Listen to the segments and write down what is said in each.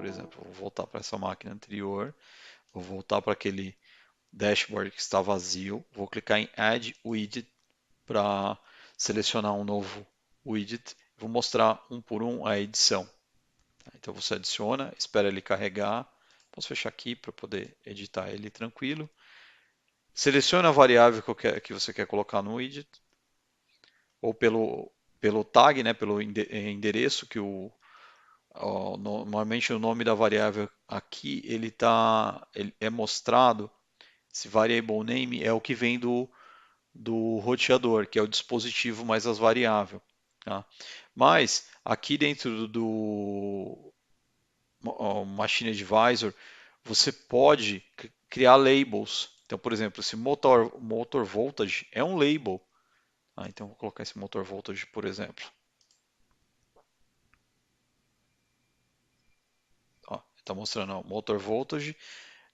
por exemplo, vou voltar para essa máquina anterior, vou voltar para aquele dashboard que está vazio, vou clicar em Add Widget para selecionar um novo widget, vou mostrar um por um a edição. Então você adiciona, espera ele carregar, posso fechar aqui para poder editar ele tranquilo. Seleciona a variável que você quer colocar no widget, ou pelo tag, né, pelo endereço que normalmente o nome da variável aqui ele é mostrado. Esse variable name é o que vem do roteador, que é o dispositivo mais as variáveis. Tá? Mas aqui dentro do Machine Advisor, você pode criar labels. Então, por exemplo, esse motor voltage é um label. Então, vou colocar esse motor voltage, por exemplo. Está mostrando, ó, motor voltage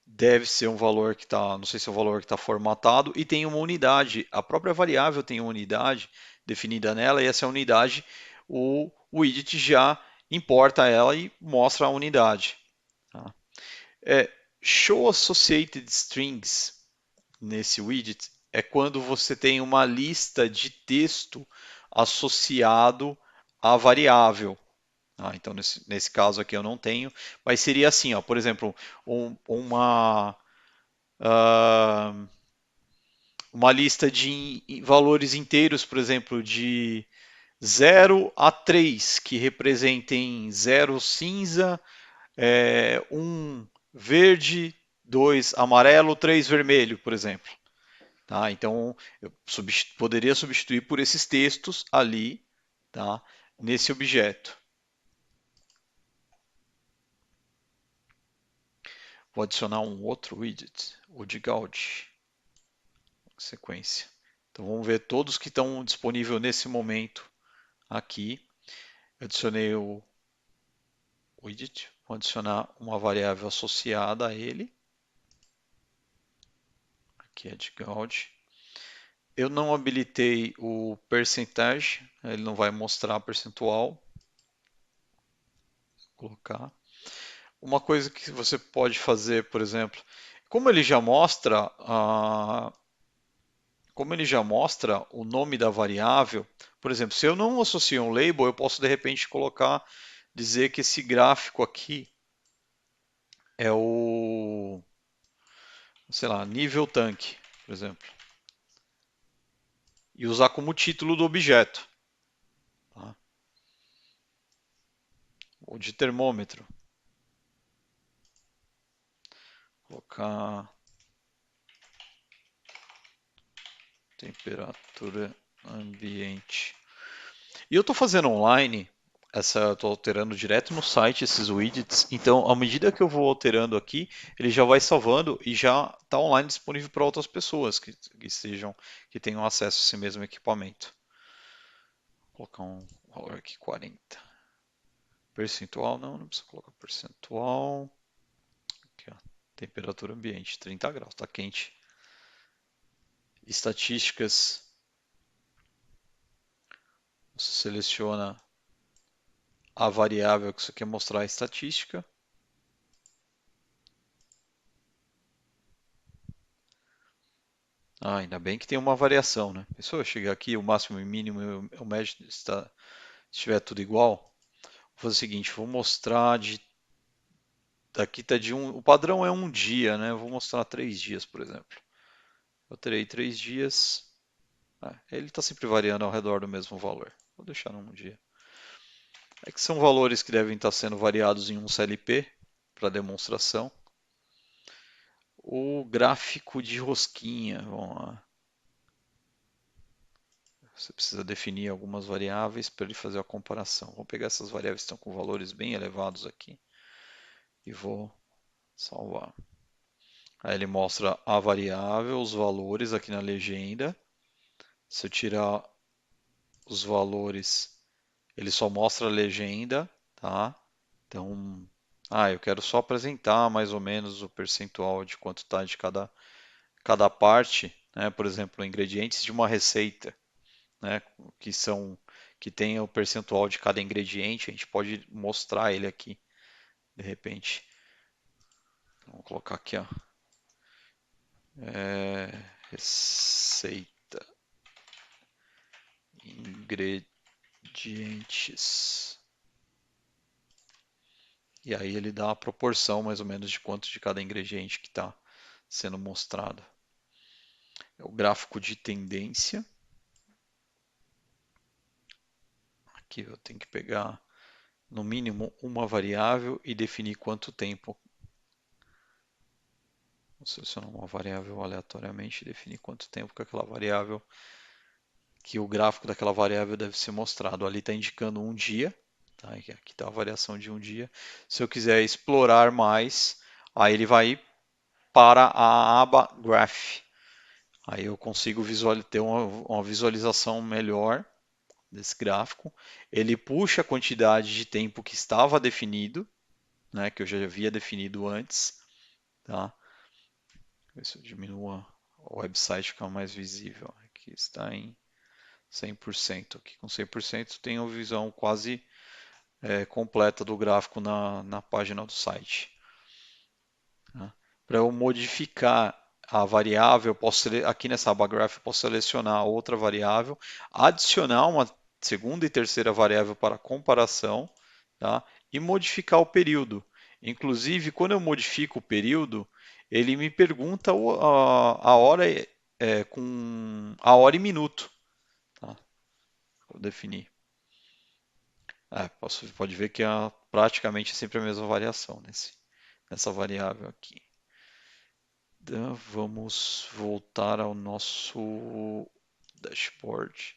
deve ser um valor que está, não sei se é um valor que está formatado, e tem uma unidade. A própria variável tem uma unidade definida nela, e essa unidade, o widget já importa ela e mostra a unidade. Tá? Show Associated Strings nesse widget é quando você tem uma lista de texto associado à variável. Então, nesse caso aqui eu não tenho, mas seria assim, ó, por exemplo, uh, uma lista de valores inteiros, por exemplo, de 0 a 3, que representem 0 cinza, 1 verde, 2 amarelo, 3 vermelho, por exemplo. Tá? Então, eu poderia substituir por esses textos ali, tá? Nesse objeto. Vou adicionar um outro widget, o de Gaudi, sequência. Então vamos ver todos que estão disponíveis nesse momento aqui. Eu adicionei o widget, vou adicionar uma variável associada a ele. Aqui é de Gaudi. Eu não habilitei o percentage, ele não vai mostrar percentual. Vou colocar. Uma coisa que você pode fazer, por exemplo, como ele já mostra o nome da variável, por exemplo, se eu não associo um label, eu posso de repente dizer que esse gráfico aqui é o, sei lá, nível tanque, por exemplo, e usar como título do objeto, tá? Ou de termômetro, colocar temperatura ambiente. E eu estou fazendo online, estou alterando direto no site esses widgets, então à medida que eu vou alterando aqui, ele já vai salvando e já está online disponível para outras pessoas que tenham acesso a esse mesmo equipamento. Vou colocar um valor aqui 40. Percentual, não precisa colocar percentual. Aqui, ó, temperatura ambiente, 30 graus, está quente. Estatísticas, você seleciona a variável que você quer mostrar a estatística. Ainda bem que tem uma variação, né? Se eu chegar aqui, o máximo e o mínimo, o médio estiver tudo igual, vou fazer o seguinte, vou mostrar daqui está o padrão é um dia, né? Eu vou mostrar 3 dias, por exemplo. Eu terei 3 dias, ele está sempre variando ao redor do mesmo valor. Vou deixar num dia. É que são valores que devem estar sendo variados em um CLP para demonstração. O gráfico de rosquinha, vamos lá. Você precisa definir algumas variáveis para ele fazer a comparação. Vou pegar essas variáveis que estão com valores bem elevados aqui e vou salvar. Aí ele mostra a variável, os valores aqui na legenda. Se eu tirar os valores, ele só mostra a legenda, tá? Então, eu quero só apresentar mais ou menos o percentual de quanto está de cada parte, né? Por exemplo, ingredientes de uma receita, né? Que tem o percentual de cada ingrediente, a gente pode mostrar ele aqui de repente. Vamos colocar aqui, ó. Receita, ingredientes. E aí ele dá a proporção mais ou menos de quanto de cada ingrediente que está sendo mostrado. É o gráfico de tendência. Aqui eu tenho que pegar no mínimo uma variável e definir quanto tempo. Vou selecionar uma variável aleatoriamente e definir quanto tempo que aquela variável, que o gráfico daquela variável deve ser mostrado. Ali está indicando um dia, tá? Aqui está a variação de um dia. Se eu quiser explorar mais, aí ele vai para a aba Graph. Aí eu consigo ter uma visualização melhor desse gráfico. Ele puxa a quantidade de tempo que estava definido, né, que eu já havia definido antes. Tá? Ver se eu diminuo o website ficar mais visível. Aqui está em 100%. Aqui com 100% tenho a visão quase completa do gráfico na página do site. Tá? Para eu modificar a variável, aqui nessa aba graph eu posso selecionar outra variável, adicionar uma segunda e terceira variável para comparação, tá? E modificar o período. Inclusive, quando eu modifico o período, ele me pergunta a hora com a hora e minuto. Tá? Vou definir. Pode ver que praticamente é sempre a mesma variação nessa variável aqui. Então, vamos voltar ao nosso dashboard.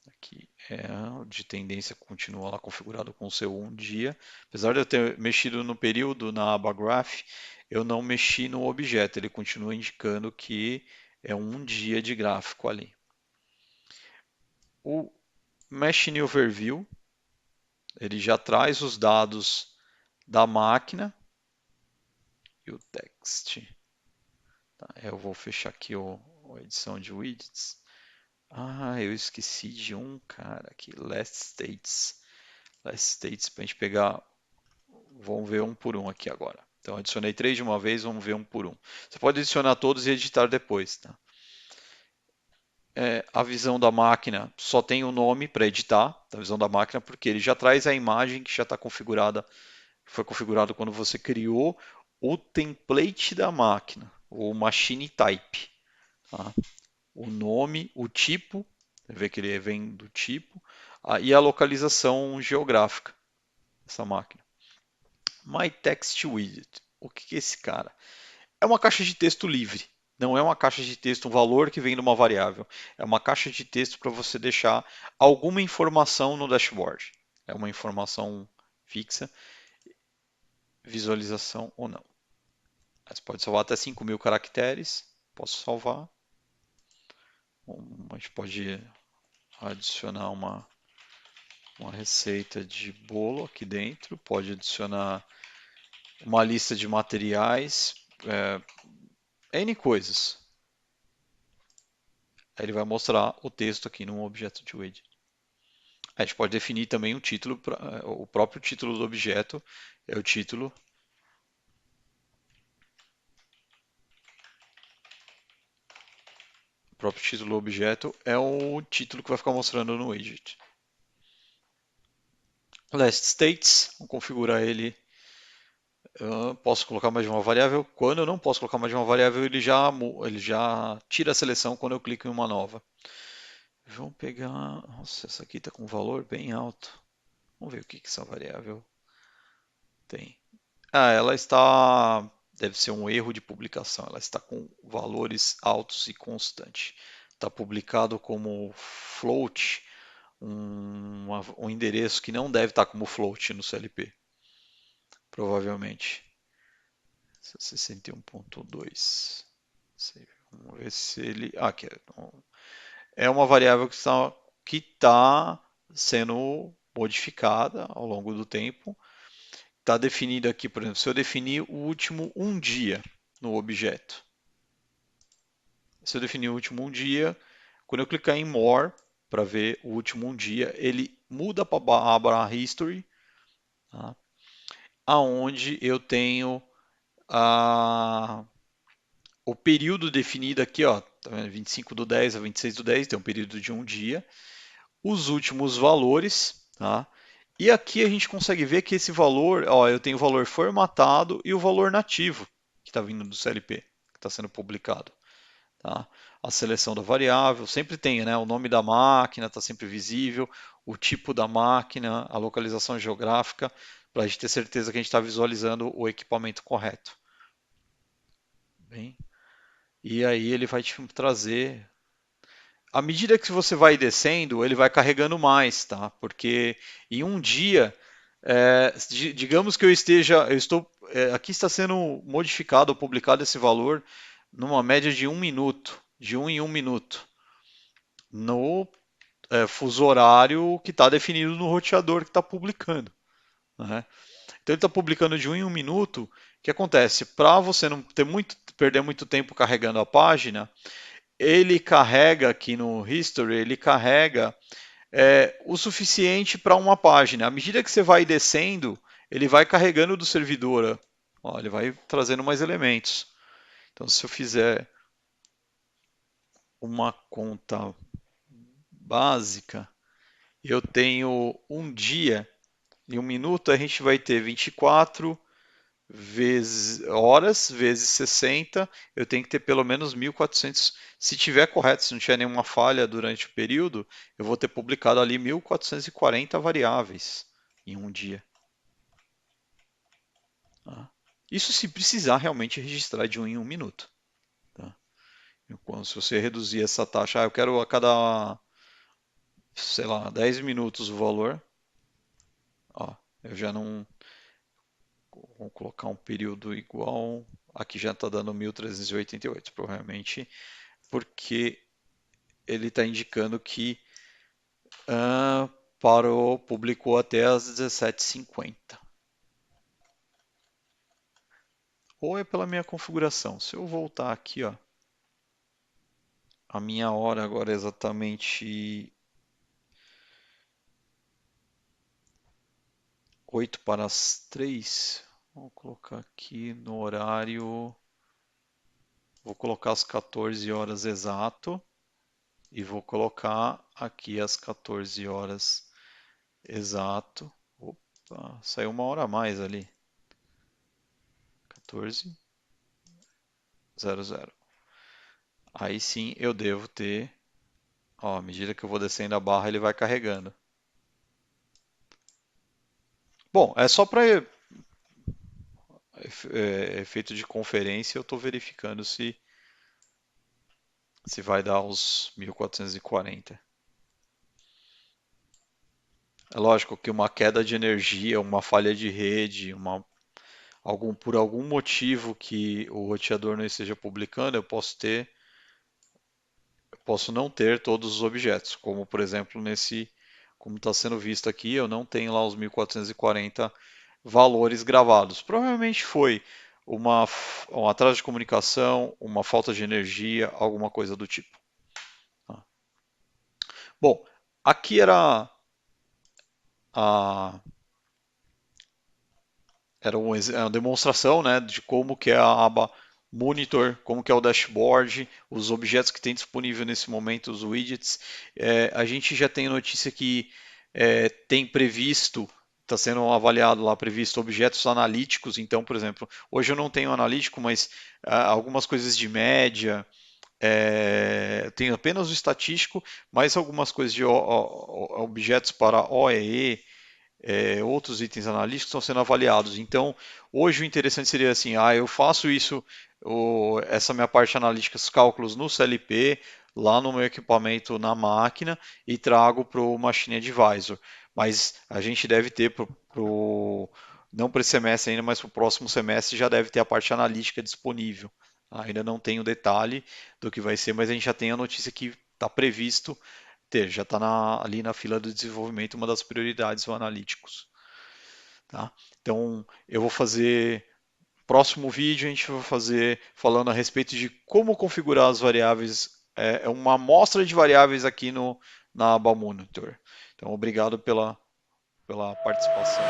Aqui é de tendência continua lá configurado com o seu um dia. Apesar de eu ter mexido no período na aba Graph, eu não mexi no objeto. Ele continua indicando que é um dia de gráfico ali. O Machine Overview, ele já traz os dados da máquina e o text. Tá, eu vou fechar aqui a edição de widgets. Eu esqueci de um, cara, aqui, Last States. Last States, para a gente pegar, vamos ver um por um aqui agora. Então, adicionei 3 de uma vez, vamos ver um por um. Você pode adicionar todos e editar depois, tá? A visão da máquina só tem o nome para editar, a visão da máquina, porque ele já traz a imagem que já está configurada, foi configurado quando você criou o template da máquina, o machine type. Tá? O nome, o tipo, vê que ele vem do tipo, e a localização geográfica dessa máquina. My Text Widget. O que é esse cara? É uma caixa de texto livre. Não é uma caixa de texto, um valor que vem de uma variável. É uma caixa de texto para você deixar alguma informação no dashboard. É uma informação fixa, visualização ou não. Você pode salvar até 5.000 caracteres. Posso salvar. A gente pode adicionar uma receita de bolo aqui dentro. Pode adicionar uma lista de materiais. N coisas. Aí ele vai mostrar o texto aqui num objeto de widget. A gente pode definir também um título, o próprio título do objeto é o título. O próprio título do objeto é o título que vai ficar mostrando no widget. Last states, vamos configurar ele. Eu posso colocar mais de uma variável. Quando eu não posso colocar mais de uma variável, ele já tira a seleção quando eu clico em uma nova. Vamos pegar. Nossa, essa aqui está com um valor bem alto. Vamos ver o que essa variável tem. Ela está. Deve ser um erro de publicação. Ela está com valores altos e constantes. Está publicado como float, um endereço que não deve estar como float no CLP. Provavelmente. 61.2. Vamos ver se ele. Aqui é uma variável que está sendo modificada ao longo do tempo. Está definido aqui, por exemplo, se eu definir o último um dia no objeto. Se eu definir o último um dia, quando eu clicar em More para ver o último um dia, ele muda para a aba History. Tá? aonde eu tenho o período definido aqui, ó, tá vendo? 25/10 a 26/10, tem um período de um dia, os últimos valores, tá? E aqui a gente consegue ver que esse valor, ó, eu tenho o valor formatado e o valor nativo que está vindo do CLP, que está sendo publicado. Tá? A seleção da variável, sempre tem, né? O nome da máquina está sempre visível, o tipo da máquina, a localização geográfica, para a gente ter certeza que a gente está visualizando o equipamento correto. Bem, e aí ele vai te trazer. À medida que você vai descendo, ele vai carregando mais, tá? Porque em um dia, digamos que eu estou, aqui está sendo modificado ou publicado esse valor numa média de 1 minuto, de 1 em 1 minuto, no fuso horário que está definido no roteador que está publicando, né? Então ele está publicando de 1 em 1 minuto. O que acontece? Para você não perder muito tempo carregando a página, ele carrega aqui no History, ele carrega o suficiente para uma página. À medida que você vai descendo, ele vai carregando do servidor. Ó, ele vai trazendo mais elementos. Então, se eu fizer uma conta básica, eu tenho um dia, em 1 minuto a gente vai ter 24 horas vezes 60, eu tenho que ter pelo menos 1.400. Se tiver correto, se não tiver nenhuma falha durante o período, eu vou ter publicado ali 1.440 variáveis em um dia. Tá? Isso se precisar realmente registrar de 1 em 1 minuto. Tá? Então, se você reduzir essa taxa, eu quero a cada, sei lá, 10 minutos o valor, ó, eu já não. Vamos colocar um período igual. Aqui já está dando 1.388, provavelmente porque ele está indicando que parou, publicou até as 17h50. Ou é pela minha configuração. Se eu voltar aqui, ó, a minha hora agora é exatamente 8 para as 3. Vou colocar aqui no horário. Vou colocar as 14 horas exato. E vou colocar aqui as 14 horas exato. Opa, saiu uma hora a mais ali. 14:00. Aí sim eu devo ter, ó, à medida que eu vou descendo a barra, ele vai carregando. Bom, é só para efeito de conferência, eu estou verificando se vai dar os 1.440. É lógico que uma queda de energia, uma falha de rede, por algum motivo que o roteador não esteja publicando, eu posso não ter todos os objetos, como por exemplo como está sendo visto aqui, eu não tenho lá os 1.440 valores gravados. Provavelmente foi um atraso de comunicação, uma falta de energia, alguma coisa do tipo. Tá? Bom, aqui era a uma demonstração, né, de como que é a aba Monitor, como que é o dashboard, os objetos que tem disponível nesse momento, os widgets. A gente já tem notícia que tem previsto, está sendo avaliado lá, previsto objetos analíticos. Então, por exemplo, hoje eu não tenho analítico, mas algumas coisas de média, tenho apenas o estatístico, mas algumas coisas de objetos para OEE, outros itens analíticos estão sendo avaliados. Então, hoje o interessante seria assim, eu faço isso, essa minha parte analítica, os cálculos no CLP, lá no meu equipamento na máquina e trago para o Machine Advisor. Mas a gente deve ter não para esse semestre ainda, mas para o próximo semestre já deve ter a parte analítica disponível. Ainda não tem o detalhe do que vai ser, mas a gente já tem a notícia que está previsto ter, já está ali na fila do desenvolvimento, uma das prioridades o analíticos. Tá? Então, eu vou fazer. Próximo vídeo a gente vai fazer falando a respeito de como configurar as variáveis, uma amostra de variáveis aqui na aba Monitor. Então, obrigado pela participação.